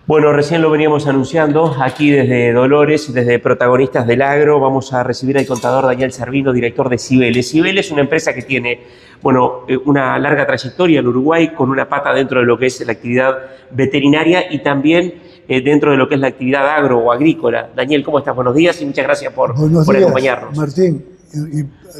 Bueno, recién lo veníamos anunciando aquí desde Dolores, desde Protagonistas del Agro. Vamos a recibir al contador Daniel Servino, director de Cibeles. Cibeles es una empresa que tiene, una larga trayectoria en Uruguay, con una pata dentro de lo que es la actividad veterinaria y también dentro de lo que es la actividad agro o agrícola. Daniel, ¿cómo estás? Buenos días y muchas gracias por acompañarnos. Martín,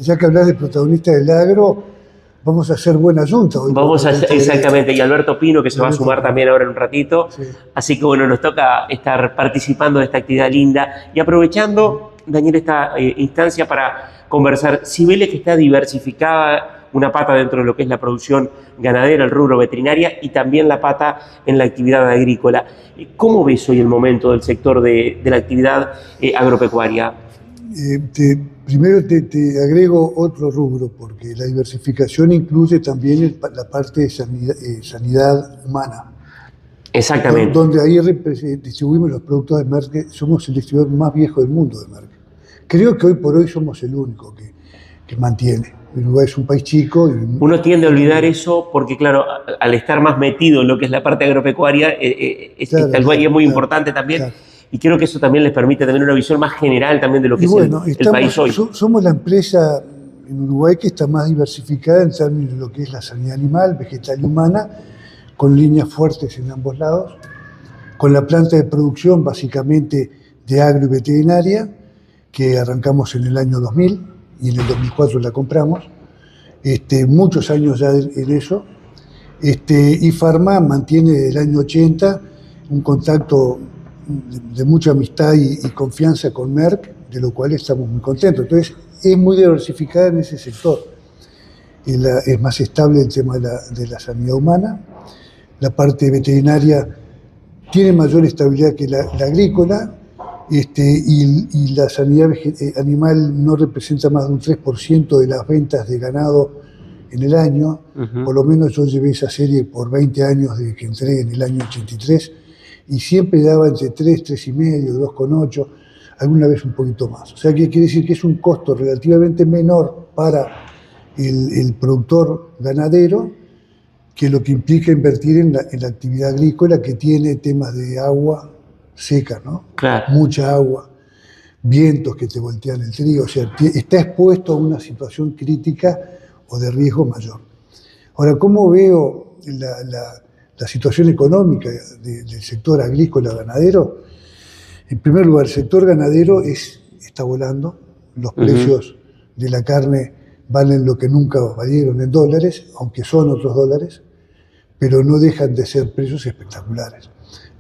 ya que hablas de Protagonistas del Agro, vamos a hacer buena junta hoy. Exactamente, y Alberto Pino, que se va a sumar también ahora en un ratito. Sí. Así que bueno, nos toca estar participando de esta actividad linda y aprovechando, Daniel, esta instancia para conversar. Cibeles, que está diversificada, una pata dentro de lo que es la producción ganadera, el rubro veterinaria y también la pata en la actividad agrícola. ¿Cómo ves hoy el momento del sector de la actividad agropecuaria? Primero te agrego otro rubro, porque la diversificación incluye también la parte de sanidad humana. Exactamente. Donde ahí distribuimos los productos de Merck. Somos el distribuidor más viejo del mundo de Merck. Creo que hoy por hoy somos el único que mantiene. Uruguay es un país chico. Uno tiende a olvidar eso porque, claro, al estar más metido en lo que es la parte agropecuaria, es muy importante también. Claro. Y creo que eso también les permite tener una visión más general también de lo que es el país hoy. Somos la empresa en Uruguay que está más diversificada en términos de lo que es la sanidad animal, vegetal y humana, con líneas fuertes en ambos lados, con la planta de producción básicamente de agro y veterinaria, que arrancamos en el año 2000 y en el 2004 la compramos, muchos años ya en eso, y Pharma mantiene desde el año 80 un contacto de mucha amistad y confianza con Merck, de lo cual estamos muy contentos. Entonces, es muy diversificada en ese sector. Es más estable el tema de la sanidad humana. La parte veterinaria tiene mayor estabilidad que la agrícola, y la sanidad animal no representa más de un 3% de las ventas de ganado en el año. Por lo menos yo llevé esa serie por 20 años desde que entré en el año 83, y siempre daba entre 3, 3,5, 2,8, alguna vez un poquito más. O sea, que quiere decir que es un costo relativamente menor para el productor ganadero que lo que implica invertir en la actividad agrícola, que tiene temas de agua seca, ¿no? Claro. Mucha agua, vientos que te voltean el trigo, o sea, está expuesto a una situación crítica o de riesgo mayor. Ahora, ¿cómo veo la situación económica del sector agrícola ganadero? En primer lugar, el sector ganadero está volando. Los precios de la carne valen lo que nunca valieron en dólares, aunque son otros dólares, pero no dejan de ser precios espectaculares.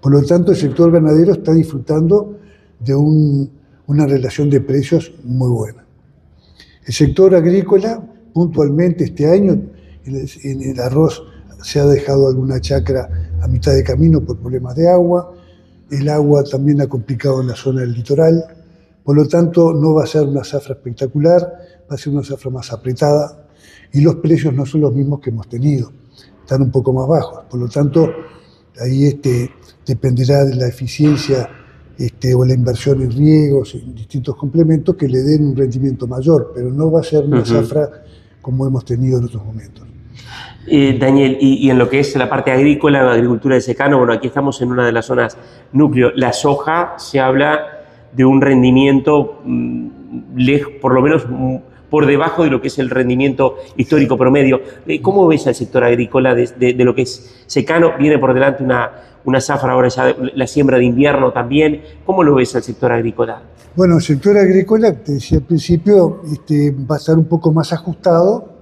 Por lo tanto, el sector ganadero está disfrutando de una relación de precios muy buena. El sector agrícola, puntualmente este año, en el arroz se ha dejado alguna chacra a mitad de camino por problemas de agua. El agua también ha complicado en la zona del litoral. Por lo tanto, no va a ser una zafra espectacular, va a ser una zafra más apretada, y los precios no son los mismos que hemos tenido, están un poco más bajos. Por lo tanto, ahí dependerá de la eficiencia o la inversión en riegos, en distintos complementos que le den un rendimiento mayor, pero no va a ser una zafra como hemos tenido en otros momentos. Daniel, y en lo que es la parte agrícola, la agricultura de secano, bueno, aquí estamos en una de las zonas núcleo. La soja, se habla de un rendimiento por lo menos por debajo de lo que es el rendimiento histórico promedio. ¿Cómo ves al sector agrícola de lo que es secano? Viene por delante una zafra ahora ya, la siembra de invierno también. ¿Cómo lo ves al sector agrícola? Bueno, el sector agrícola, te decía al principio, va a estar un poco más ajustado.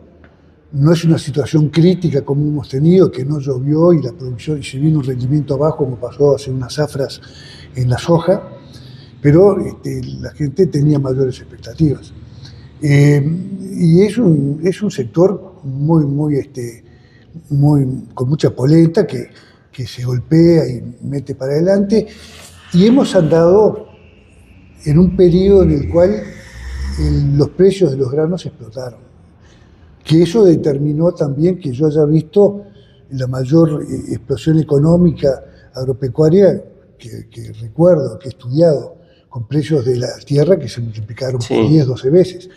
No es una situación crítica como hemos tenido, que no llovió y la producción, y se vino un rendimiento abajo, como pasó hace unas zafras en la soja, pero la gente tenía mayores expectativas. Y es un sector con mucha polenta que se golpea y mete para adelante, y hemos andado en un periodo en el cual los precios de los granos explotaron. Que eso determinó también que yo haya visto la mayor explosión económica agropecuaria que recuerdo, que he estudiado, con precios de la tierra que se multiplicaron por 10, 12 veces.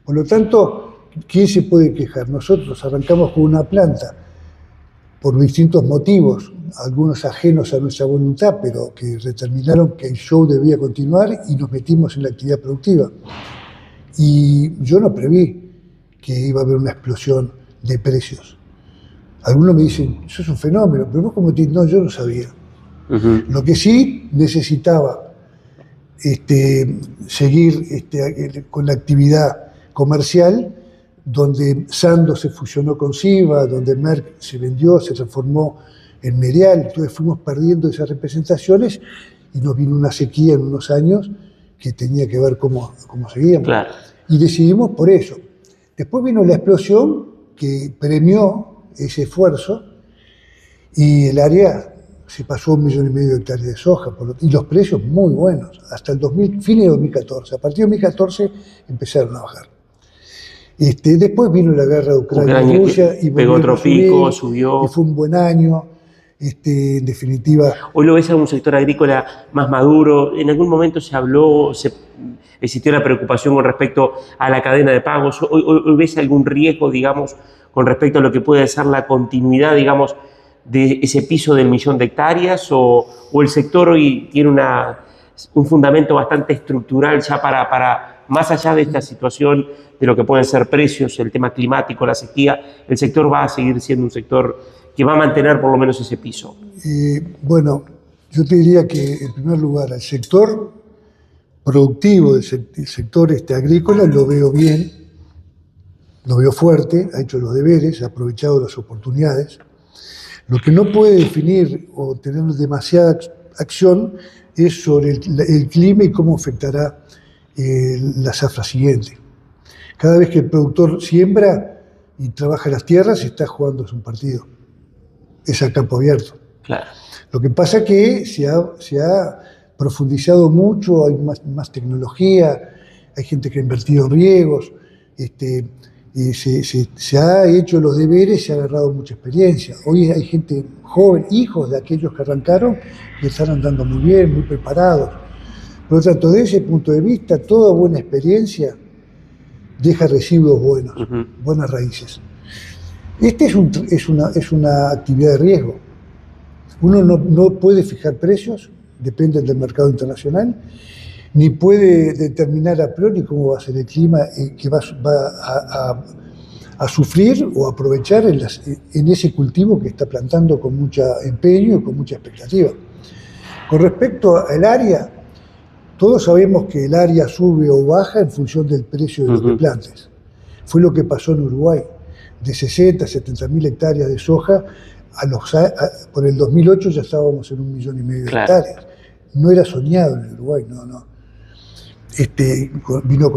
Por lo tanto, ¿quién se puede quejar? Nosotros arrancamos con una planta por distintos motivos, algunos ajenos a nuestra voluntad, pero que determinaron que el show debía continuar y nos metimos en la actividad productiva. Y yo no preví que iba a haber una explosión de precios. Algunos me dicen, eso es un fenómeno, pero vos como te... No, yo no sabía. Lo que sí necesitaba seguir con la actividad comercial, donde Sandoz se fusionó con Siva, donde Merck se vendió, se transformó en Merial, entonces fuimos perdiendo esas representaciones y nos vino una sequía en unos años que tenía que ver cómo seguíamos. Claro. Y decidimos por eso. Después vino la explosión que premió ese esfuerzo y el área se pasó 1,5 millones de hectáreas de soja y los precios muy buenos, hasta el fines de 2014. A partir de 2014 empezaron a bajar. Después vino la guerra de Ucrania y Rusia y pegó otro pico, subió. Y fue un buen año. En definitiva. Hoy lo ves en un sector agrícola más maduro. En algún momento se habló, existió la preocupación con respecto a la cadena de pagos. ¿Hoy ves algún riesgo, digamos, con respecto a lo que puede ser la continuidad, digamos, de ese piso del 1.000.000 de hectáreas? ¿O el sector hoy tiene un fundamento bastante estructural ya para más allá de esta situación de lo que pueden ser precios, el tema climático, la sequía, el sector va a seguir siendo un sector que va a mantener por lo menos ese piso? Bueno, yo te diría que en primer lugar el sector productivo, el sector agrícola lo veo bien, lo veo fuerte, ha hecho los deberes, ha aprovechado las oportunidades. Lo que no puede definir o tener demasiada acción es sobre el clima y cómo afectará la zafra siguiente. Cada vez que el productor siembra y trabaja las tierras, está jugando un partido. Es a campo abierto. Claro. Lo que pasa es que se ha profundizado mucho, hay más tecnología, hay gente que ha invertido en riegos, se ha hecho los deberes, se ha agarrado mucha experiencia. Hoy hay gente joven, hijos de aquellos que arrancaron, que están andando muy bien, muy preparados. Por lo tanto, desde ese punto de vista, toda buena experiencia deja residuos buenos, buenas raíces. Es una actividad de riesgo. Uno no puede fijar precios, depende del mercado internacional, ni puede determinar a priori cómo va a ser el clima que va a sufrir o aprovechar en ese cultivo que está plantando con mucho empeño y con mucha expectativa. Con respecto al área, todos sabemos que el área sube o baja en función del precio de lo que plantes. Fue lo que pasó en Uruguay. De 60 a 70.000 hectáreas de soja, por el 2008 ya estábamos en 1,5 millones de hectáreas. No era soñado en el Uruguay, no. Vino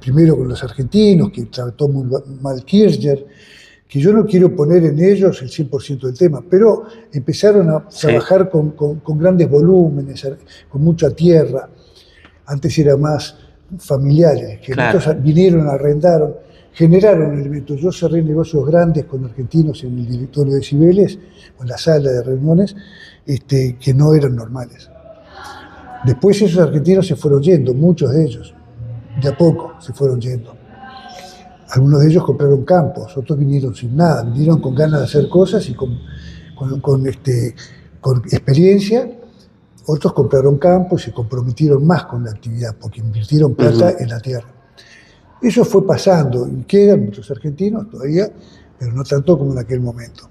primero con los argentinos, que trató muy mal Kirchner, que yo no quiero poner en ellos el 100% del tema, pero empezaron a trabajar con grandes volúmenes, con mucha tierra. Antes era más familiares, que estos vinieron, arrendaron, generaron elementos. Yo cerré negocios grandes con argentinos en el directorio de Cibeles, o en la sala de reuniones, que no eran normales. Después esos argentinos se fueron yendo, muchos de ellos, de a poco se fueron yendo. Algunos de ellos compraron campos, otros vinieron sin nada, vinieron con ganas de hacer cosas y con experiencia. Otros compraron campos y se comprometieron más con la actividad, porque invirtieron plata en la tierra. Eso fue pasando, y quedan muchos argentinos todavía, pero no tanto como en aquel momento.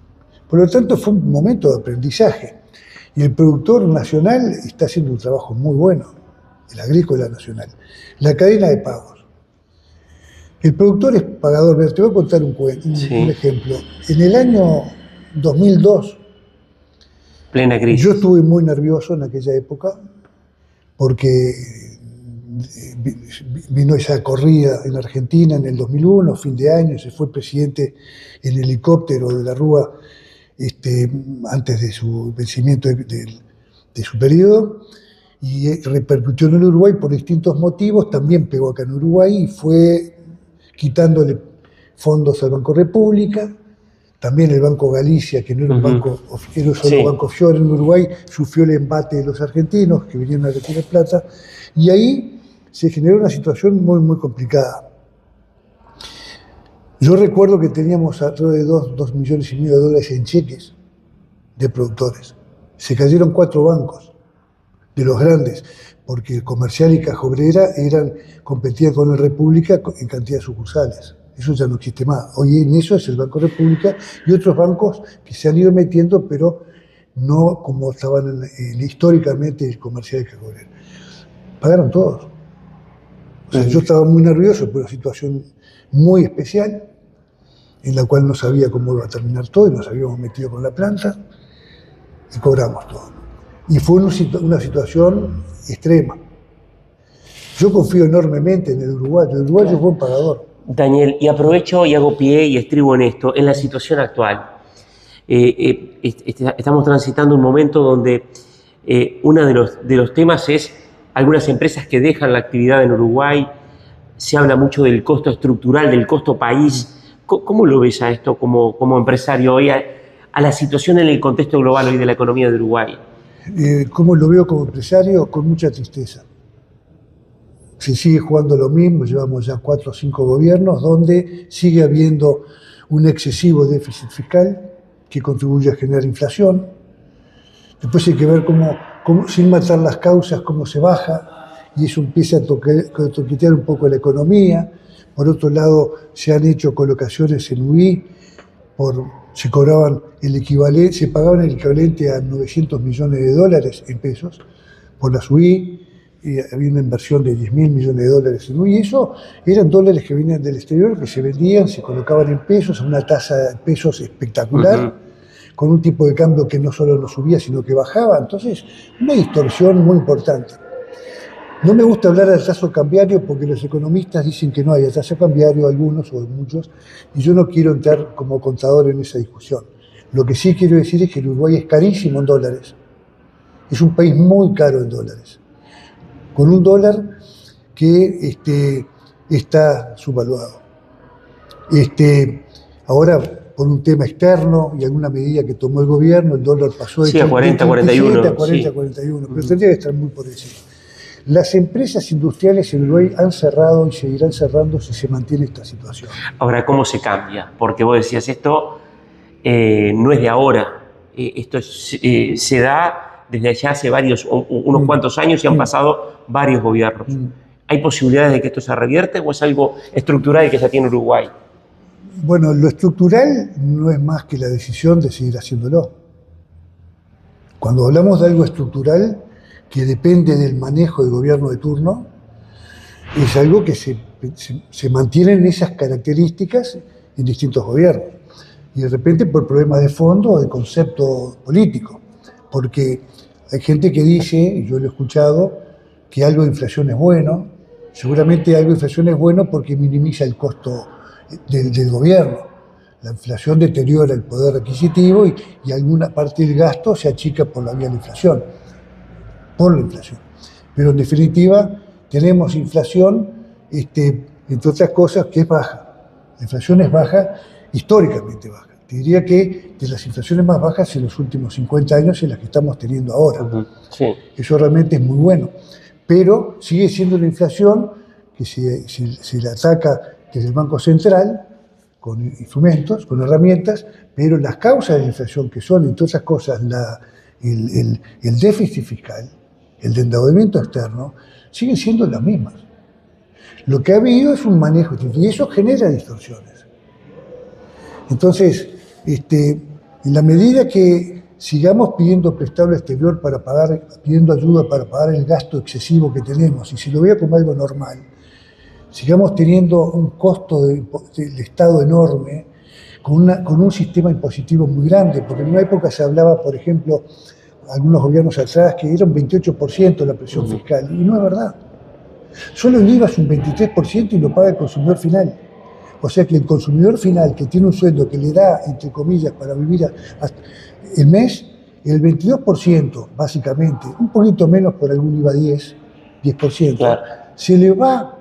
Por lo tanto, fue un momento de aprendizaje. Y el productor nacional está haciendo un trabajo muy bueno, el agrícola nacional. La cadena de pagos. El productor es pagador. Te voy a contar un ejemplo. En el año 2002, plena crisis, yo estuve muy nervioso en aquella época porque vino esa corrida en Argentina en el 2001, fin de año, se fue el presidente en helicóptero de la Rúa antes de su vencimiento de su periodo, y repercutió en el Uruguay por distintos motivos, también pegó acá en Uruguay y fue quitándole fondos al Banco República, también el Banco Galicia, que no era un banco, era solo banco offshore en Uruguay, sufrió el embate de los argentinos que vinieron a retirar plata, y ahí se generó una situación muy, muy complicada. Yo recuerdo que teníamos alrededor de 2,5 millones de dólares en cheques de productores. Se cayeron 4 bancos de los grandes, porque el Comercial y Caja Obrera competían con el República en cantidad de sucursales. Eso ya no existe más. Hoy en eso es el Banco República y otros bancos que se han ido metiendo, pero no como estaban históricamente el Comercial y Caja Obrera. Pagaron todos. O sea, yo estaba muy nervioso por una situación muy especial, en la cual no sabía cómo iba a terminar todo y nos habíamos metido con la planta y cobramos todo. Y fue una situación extrema. Yo confío enormemente en el uruguayo. El uruguayo es buen pagador. Daniel, y aprovecho y hago pie y estribo en esto, en la situación actual. Estamos transitando un momento donde uno de los temas es algunas empresas que dejan la actividad en Uruguay. Se habla mucho del costo estructural, del costo país. ¿Cómo lo ves a esto como empresario hoy, a la situación en el contexto global hoy de la economía de Uruguay? ¿Cómo lo veo como empresario? Con mucha tristeza. Se sigue jugando lo mismo, llevamos ya 4 o 5 gobiernos donde sigue habiendo un excesivo déficit fiscal que contribuye a generar inflación. Después hay que ver cómo sin matar las causas, cómo se baja, y eso empieza a toquetear un poco la economía. Por otro lado, se han hecho colocaciones en UI, se pagaban el equivalente a 900 millones de dólares en pesos por las UI, y había una inversión de 10.000 millones de dólares en UI, y eso eran dólares que venían del exterior, que se vendían, se colocaban en pesos, a una tasa de pesos espectacular, con un tipo de cambio que no solo no subía, sino que bajaba. Entonces, una distorsión muy importante. No me gusta hablar del tasa cambiario porque los economistas dicen que no hay tasa cambiario, algunos o muchos, y yo no quiero entrar como contador en esa discusión. Lo que sí quiero decir es que el Uruguay es carísimo en dólares. Es un país muy caro en dólares, con un dólar que está subvaluado. Ahora, por un tema externo y alguna medida que tomó el gobierno, el dólar pasó de a 40, 41. a 40, 41, pero tendría que estar muy por encima. Las empresas industriales en Uruguay han cerrado y seguirán cerrando si se mantiene esta situación. Ahora, ¿cómo se cambia? Porque vos decías, esto no es de ahora, esto se da desde ya hace unos cuantos años y han pasado varios gobiernos. ¿Hay posibilidades de que esto se revierte o es algo estructural que ya tiene Uruguay? Bueno, lo estructural no es más que la decisión de seguir haciéndolo. Cuando hablamos de algo estructural que depende del manejo del gobierno de turno, es algo que se mantienen esas características en distintos gobiernos. Y de repente por problemas de fondo o de concepto político. Porque hay gente que dice, y yo lo he escuchado, que algo de inflación es bueno. Seguramente algo de inflación es bueno porque minimiza el costo del gobierno. La inflación deteriora el poder adquisitivo y alguna parte del gasto se achica por la vía de la inflación. Por la inflación. Pero en definitiva tenemos inflación, entre otras cosas, que es baja. La inflación es baja, históricamente baja. Te diría que de las inflaciones más bajas en los últimos 50 años es las que estamos teniendo ahora. Sí. Eso realmente es muy bueno. Pero sigue siendo la inflación que se le ataca desde el Banco Central, con instrumentos, con herramientas, pero las causas de la inflación, que son, entre otras cosas, el déficit fiscal, el endeudamiento externo, siguen siendo las mismas. Lo que ha habido es un manejo, y eso genera distorsiones. Entonces, en la medida que sigamos pidiendo prestado al exterior pidiendo ayuda para pagar el gasto excesivo que tenemos, y si lo veo como algo normal, sigamos teniendo un costo del Estado enorme, con un sistema impositivo muy grande, porque en una época se hablaba, por ejemplo, algunos gobiernos atrás, que era un 28% la presión fiscal, y no es verdad. Solo el IVA es un 23% y lo paga el consumidor final. O sea que el consumidor final, que tiene un sueldo que le da, entre comillas, para vivir el mes, el 22%, básicamente, un poquito menos por algún IVA 10%, claro, se le va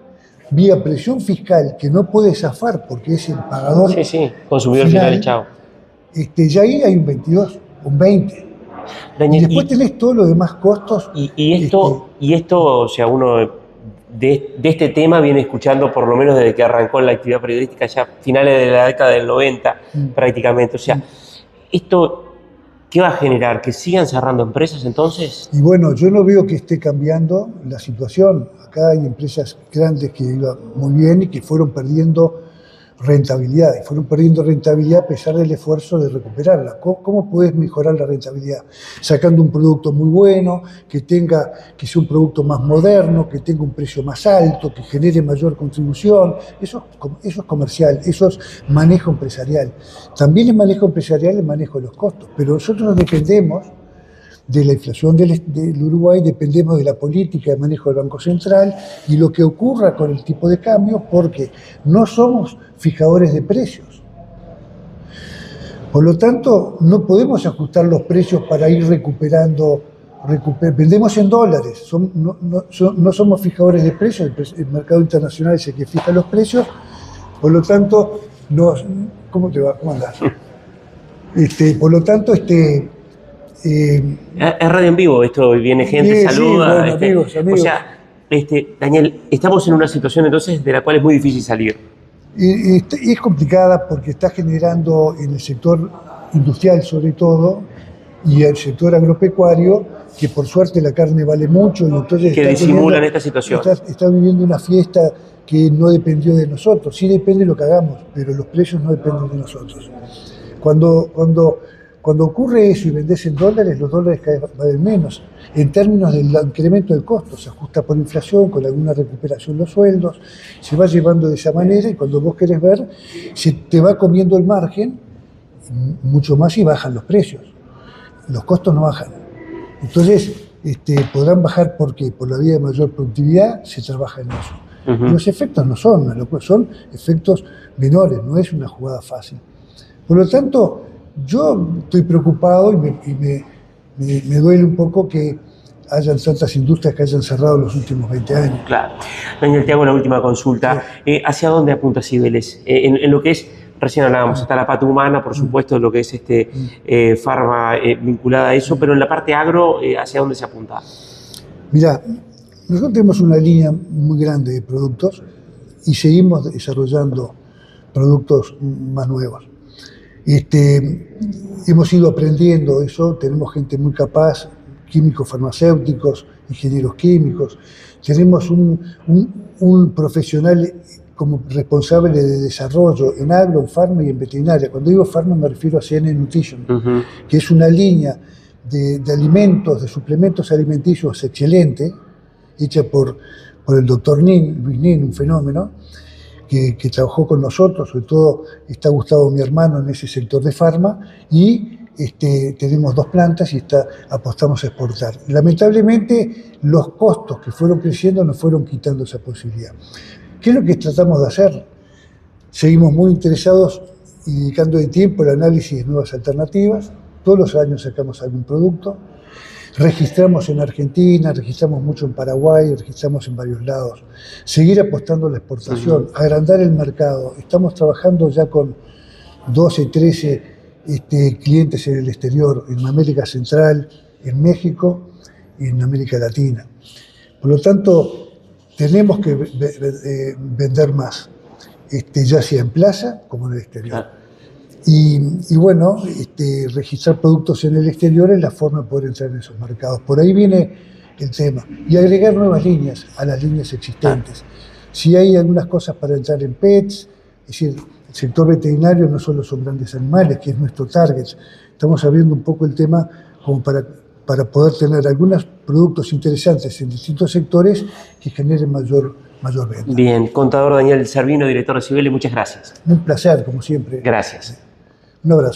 vía presión fiscal que no puede zafar porque es el pagador. Sí, consumidor final, chao. Ya ahí hay un 22, un 20. Daniel, y después tenés todos los demás costos. Y esto, o sea, uno de este tema viene escuchando por lo menos desde que arrancó la actividad periodística, ya finales de la década del 90 prácticamente. O sea, esto, ¿qué va a generar? ¿Que sigan cerrando empresas entonces? Y bueno, yo no veo que esté cambiando la situación. Acá hay empresas grandes que iban muy bien y que fueron perdiendo rentabilidad. Y fueron perdiendo rentabilidad a pesar del esfuerzo de recuperarla. ¿Cómo puedes mejorar la rentabilidad? Sacando un producto muy bueno, que sea un producto más moderno, que tenga un precio más alto, que genere mayor contribución. Eso es comercial, eso es manejo empresarial. También el manejo empresarial es el manejo de los costos. Pero nosotros dependemos de la inflación del Uruguay, dependemos de la política de manejo del Banco Central y lo que ocurra con el tipo de cambio, porque no somos fijadores de precios. Por lo tanto, no podemos ajustar los precios para ir recuperando. Vendemos en dólares, no somos fijadores de precios, el mercado internacional es el que fija los precios, por lo tanto, ¿cómo te va? ¿Cómo andás? Por lo tanto, es radio en vivo, esto viene gente, sí, saluda. Sí, bueno, amigos. O sea, Daniel, estamos en una situación entonces de la cual es muy difícil salir. Es complicada porque está generando en el sector industrial sobre todo y el sector agropecuario, que por suerte la carne vale mucho y entonces que disimulan esta situación. Está viviendo una fiesta que no dependió de nosotros, sí depende de lo que hagamos, pero los precios no dependen de nosotros. Cuando ocurre eso y vendés en dólares, los dólares cada vez valen menos. En términos del incremento del costo, se ajusta por inflación, con alguna recuperación de los sueldos, se va llevando de esa manera y cuando vos querés ver, se te va comiendo el margen mucho más y bajan los precios. Los costos no bajan. Entonces, podrán bajar porque por la vía de mayor productividad se trabaja en eso. Los efectos no son efectos menores, no es una jugada fácil. Por lo tanto, yo estoy preocupado y me duele un poco que hayan tantas industrias que hayan cerrado en los últimos 20 años. Claro. Daniel, te hago la última consulta. Sí. ¿Hacia dónde apunta Cibeles? En lo que es, recién hablábamos, está la pata humana, por supuesto, lo que es Pharma vinculada a eso, pero en la parte agro, ¿hacia dónde se apunta? Mirá, nosotros tenemos una línea muy grande de productos y seguimos desarrollando productos más nuevos. Hemos ido aprendiendo eso, tenemos gente muy capaz, químicos farmacéuticos, ingenieros químicos, tenemos un profesional como responsable de desarrollo en agro, en farma y en veterinaria. Cuando digo farma me refiero a CN Nutrition, que es una línea de alimentos, de suplementos alimenticios excelente, hecha por el doctor Luis Nin, un fenómeno, que trabajó con nosotros, sobre todo está Gustavo, mi hermano, en ese sector de farma, y tenemos 2 plantas y apostamos a exportar. Lamentablemente, los costos que fueron creciendo nos fueron quitando esa posibilidad. ¿Qué es lo que tratamos de hacer? Seguimos muy interesados y dedicando de tiempo al análisis de nuevas alternativas. Todos los años sacamos algún producto. Registramos en Argentina, registramos mucho en Paraguay, registramos en varios lados. Seguir apostando a la exportación, agrandar el mercado. Estamos trabajando ya con 12, 13 clientes en el exterior, en América Central, en México y en América Latina. Por lo tanto, tenemos que vender más, ya sea en plaza como en el exterior. Y bueno, registrar productos en el exterior es la forma de poder entrar en esos mercados. Por ahí viene el tema. Y agregar nuevas líneas a las líneas existentes. Si hay algunas cosas para entrar en pets, es decir, el sector veterinario no solo son grandes animales, que es nuestro target. Estamos abriendo un poco el tema como para poder tener algunos productos interesantes en distintos sectores que generen mayor venta. Bien, contador Daniel Servino, director de Cibeles, muchas gracias. Un placer, como siempre. Gracias. Un abrazo.